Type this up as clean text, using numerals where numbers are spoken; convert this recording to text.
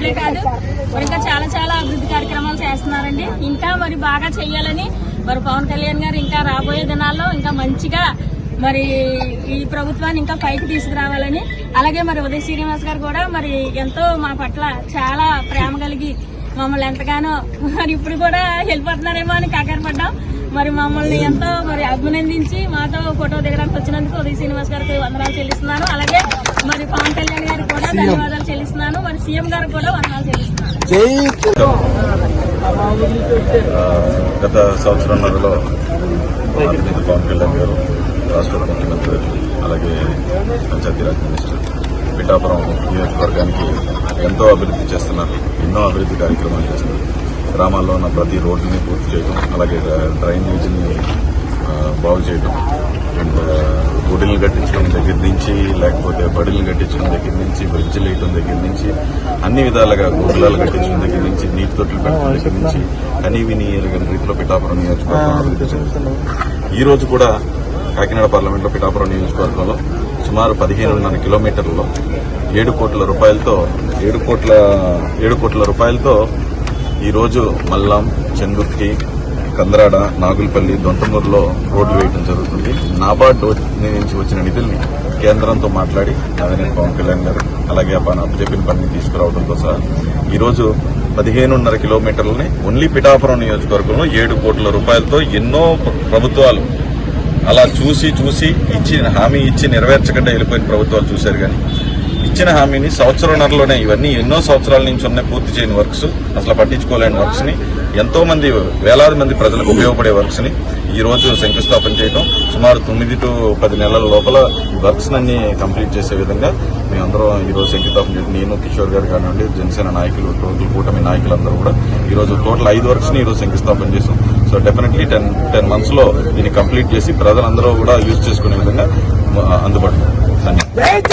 రోడ్లే కాదు మరి ఇంకా చాలా చాలా అభివృద్ధి కార్యక్రమాలు చేస్తున్నారండి. ఇంకా మరి బాగా చెయ్యాలని మరి పవన్ కళ్యాణ్ గారు ఇంకా రాబోయే దినాల్లో ఇంకా మంచిగా మరి ఈ ప్రభుత్వాన్ని ఇంకా పైకి తీసుకురావాలని, అలాగే మరి ఉదయ శ్రీనివాస్ గారు కూడా మరి ఎంతో మా పట్ల చాలా ప్రేమ కలిగి మమ్మల్ని ఎంతగానో మరి ఇప్పుడు కూడా వెళ్ళిపోతున్నారేమో అని కంగారు పడ్డాం. మరి మమ్మల్ని ఎంతో మరి అభినందించి మాతో ఫోటో దిగడానికి వచ్చినందుకు ఉదయ శ్రీనివాస్ గారికి వందనాలు చెల్లిస్తున్నాను. అలాగే మరి పవన్ కళ్యాణ్ గారికి కూడా ధన్యవాదాలు చెల్లిస్తున్నాను. మరి సీఎం గారికి కూడా వందనాలు చెల్లిస్తున్నాను. గత సంవత్సరంన్నరలో పవన్ కళ్యాణ్ గారు రాష్ట్ర ముఖ్యమంత్రి అలాగే పంచాయతీరాజ్ మినిస్టర్ పిఠాపురం నియోజకవర్గానికి ఎంతో అభివృద్ధి చేస్తున్నారు. ఎన్నో అభివృద్ధి కార్యక్రమాలు చేస్తున్నారు. గ్రామాల్లో ఉన్న ప్రతి రోడ్డుని పూర్తి చేయడం, అలాగే డ్రైనేజీని బాగు చేయడం, అండ్ గుడిలు కట్టించడం దగ్గర నుంచి, లేకపోతే బడులు కట్టించడం దగ్గర నుంచి, బ్రిడ్జిలు వేయడం దగ్గర నుంచి, అన్ని విధాలుగా గోకులాలు కట్టించడం దగ్గర నుంచి, నీటి తొట్టులు పెట్టడం దగ్గర నుంచి కనీవిని ఎరుగని రీతిలో పిఠాపురం నియోజకవర్గం అభివృద్ధి చెందుతుంది. ఈ రోజు కూడా కాకినాడ పార్లమెంట్లో పిఠాపురం నియోజకవర్గంలో సుమారు 15.5 కిలోమీటర్లలో 7 కోట్ల రూపాయలతో ఈరోజు మల్లాం, చెందుర్తి, కందరాడ, నాగులపల్లి, దొంతమూరులో రోడ్లు వేయడం జరుగుతుంది. నాబార్డు నుంచి వచ్చిన నిధుల్ని కేంద్రంతో మాట్లాడి అదే పవన్ కళ్యాణ్ గారు అలాగే చెప్పిన పనిని తీసుకురావడంతో సహా ఈరోజు 15.5 కిలోమీటర్లని ఓన్లీ పిఠాపురం నియోజకవర్గంలో 7 కోట్ల రూపాయలతో ఎన్నో ప్రభుత్వాలు అలా చూసి ఇచ్చిన హామీ ఇచ్చి నెరవేర్చకుండా వెళ్ళిపోయిన ప్రభుత్వాలు చూశారు. కానీ ఇచ్చిన హామీని సంవత్సరంన్నరలోనే ఇవన్నీ ఎన్నో సంవత్సరాల నుంచి ఉన్న పూర్తి చేయని వర్క్స్, అసలు పట్టించుకోలేని వర్క్స్ ని, ఎంతో మంది వేలాది మంది ప్రజలకు ఉపయోగపడే వర్క్స్ ని ఈ రోజు శంకుస్థాపన చేయడం, సుమారు 9 to 10 నెలల లోపల ఈ వర్క్స్ అన్ని కంప్లీట్ చేసే విధంగా మేమందరం ఈ రోజు శంకుస్థాపన చేయడం. నేను, కిషోర్ గారు కానివ్వండి, జనసేన నాయకులు, టోటల్ కూటమి నాయకులందరూ కూడా ఈ రోజు టోటల్ 5 వర్క్స్ ని ఈ రోజు శంకుస్థాపన చేశాం. సో డెఫినెట్లీ 10 months లో దీన్ని కంప్లీట్ చేసి ప్రజలందరూ కూడా యూజ్ చేసుకునే విధంగా అందుబాటులో. ధన్యవాదాలు.